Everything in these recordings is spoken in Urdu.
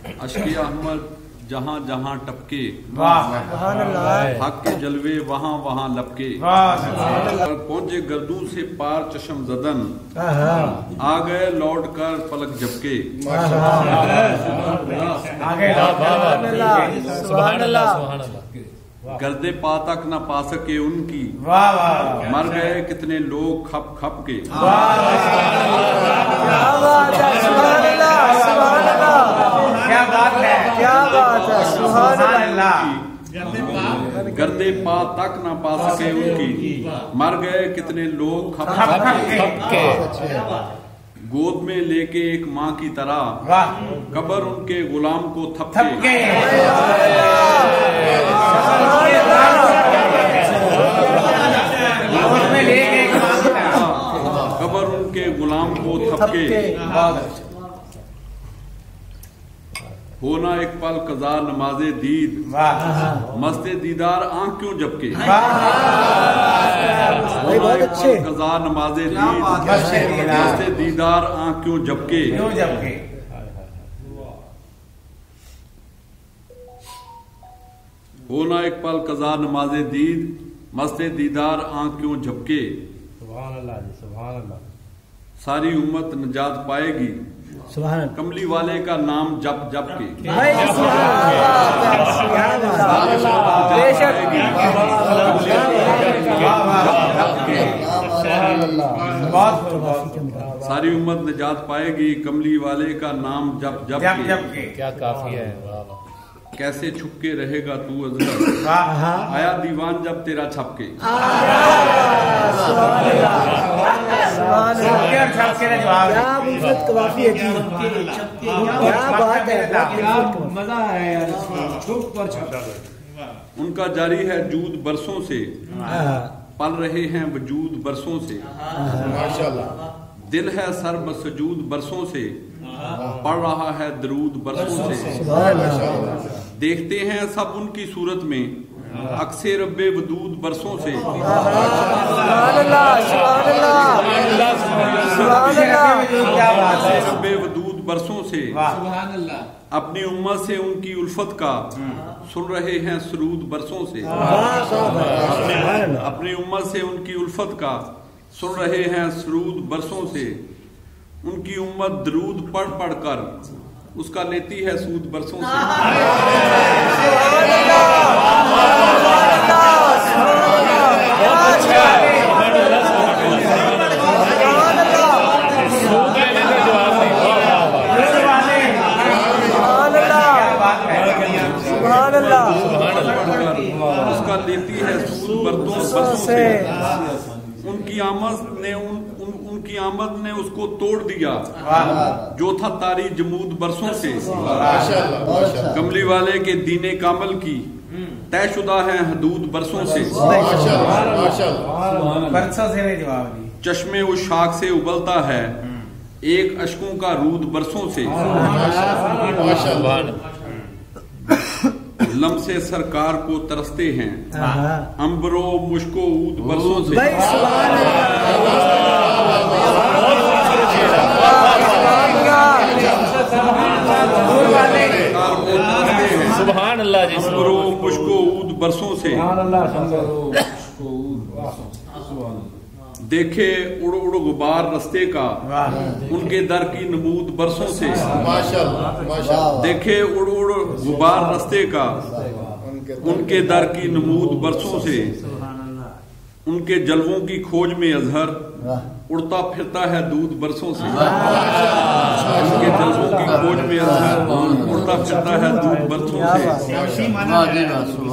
اشک احمد جہاں جہاں ٹپکے، سبحان اللہ، حق کے جلوے وہاں وہاں لپکے، پہنچے گردوں سے پار چشم زدن، آ گئے لوٹ کر پلک جھپکے، سبحان اللہ، گردے پا تک نہ پا سکے ان کی، مر گئے کتنے لوگ کھپ کھپ کے، کیا بات ہے، کیا بات ہے، سبحان اللہ، گردے پا تک نہ پا سکے ان کی، مر گئے کتنے لوگ کھپ کھپ کے، گود میں لے کے ایک ماں کی طرح، قبر ان کے غلام کو تھپکے، قبر ان کے غلام کو تھپکے، ہونا ایک پل قضا نماز دید، مست دیدار آنکھ کیوں جھپکے، ہونا ایک پل قضا نماز دید، مست دیدار آنکھ کیوں جھپکے، ہونا ایک پل قضا نماز دید، مست دیدار آنکھ کیوں جھپکے، سبحان اللہ جی، سبحان اللہ، ساری امت نجات پائے گی کملی والے کا نام جپ جپ کے، ساری امت نجات پائے گی کملی والے کا نام جپ جپ کے، کیا کافی ہے، کیسے چھپ کے رہے گا تو ازل، آیا دیوان جب تیرا چھپ کے، ان کا جاری ہے جود برسوں سے، پل رہے ہیں وجود برسوں سے، دل ہے سر بسجود برسوں سے، پڑھ رہا ہے درود برسوں سے، دیکھتے ہیں سب ان کی صورت میں عکس رب ودود برسوں سے، رب ودود برسوں سے، اپنی امت سے ان کی الفت کا سن رہے ہیں سرود برسوں سے، اپنی امت سے ان کی الفت کا سن رہے ہیں سرود برسوں سے، ان کی امت درود پڑھ پڑھ کر اس کا لیتی ہے سود برسوں سے، اس کا لیتی ہے سود برسوں سے، ان کی آمد نے اس کو توڑ دیا جو تھا تاری جمود برسوں سے، کملی والے کے دین کامل کی طے شدہ ہے حدود برسوں سے، چشمے اس شاخ سے ابلتا ہے ایک اشکوں کا رود برسوں سے، لم سے سرکار کو ترستے ہیں امبرو مشکو عود برسوں سے، سبحان اللہ جی، امبرو مشکو عود برسوں سے، دیکھے اڑ اڑ غبار رستے کا ان کے در کی نمود برسوں سے، دیکھے اڑ اڑ غبار رستے کا ان کے در کی نمود برسوں سے، ان کے جلووں کی کھوج میں اظہر اڑتا پھرتا ہے دودھ برسوں سے، ان کے جلووں کی کھوج میں اظہر اڑتا پھرتا ہے دودھ برسوں سے،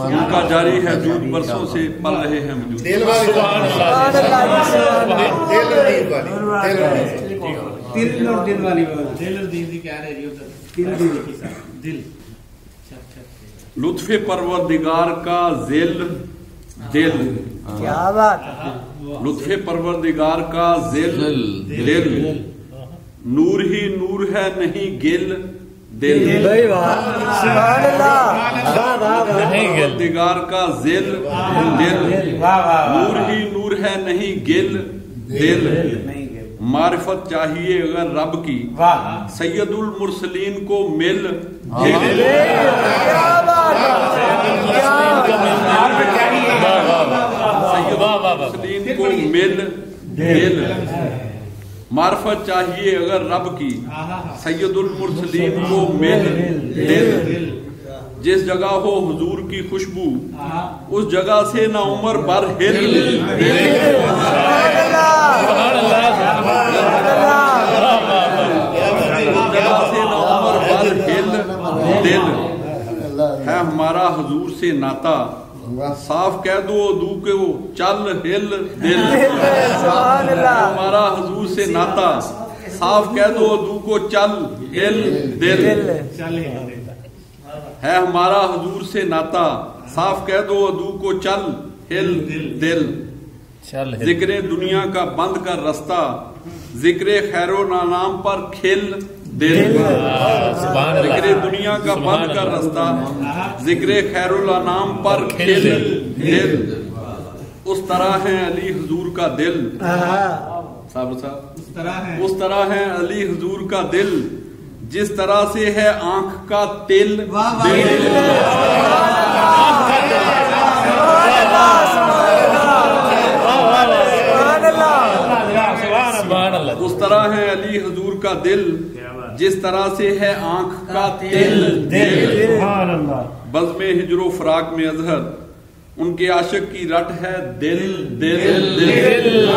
ان کا جاری ہے دودھ برسوں سے، پل رہے ہیں وجود، لطف پروردگار کا ذل دل، کیا بات ہے، لطف پروردگار کا ذل دل، نور ہی نور ہے نہیں گل دل، پروردگار کا ذل دل، نور ہی نور ہے نہیں گل دل، معرفت چاہیے اگر رب کی سید المرسلین کو مل سید المرسلین کو مل معرفت چاہیے اگر رب کی سید المرسلین کو مل جس جگہ ہو حضور کی خوشبو اس جگہ سے نہ عمر بھر ہل دل ہے ہمارا حضور سے ناتا صاف کہہ دو دو کے وہ چل ہل دل ہمارا حضور سے ناتا صاف کہہ دو دو کو چل ہل دل ہے ہمارا حضور سے ناتا صاف کہہ دو دو کو چل ہل دل ذکر دنیا کا بند کر رستہ ذکر خیر و نام پر کھل دل ذکر دنیا کا بند کر رستہ ذکر خیر الانام پر کھل دل اس طرح ہے علی حضور کا دل اس طرح ہے علی حضور کا دل جس طرح سے ہے آنکھ کا تل اس طرح ہے علی حضور کا دل جس طرح سے ہے آنکھ کا تل بزم ہجر و فراق میں اظہر ان کے عاشق کی رٹ ہے دل دل دل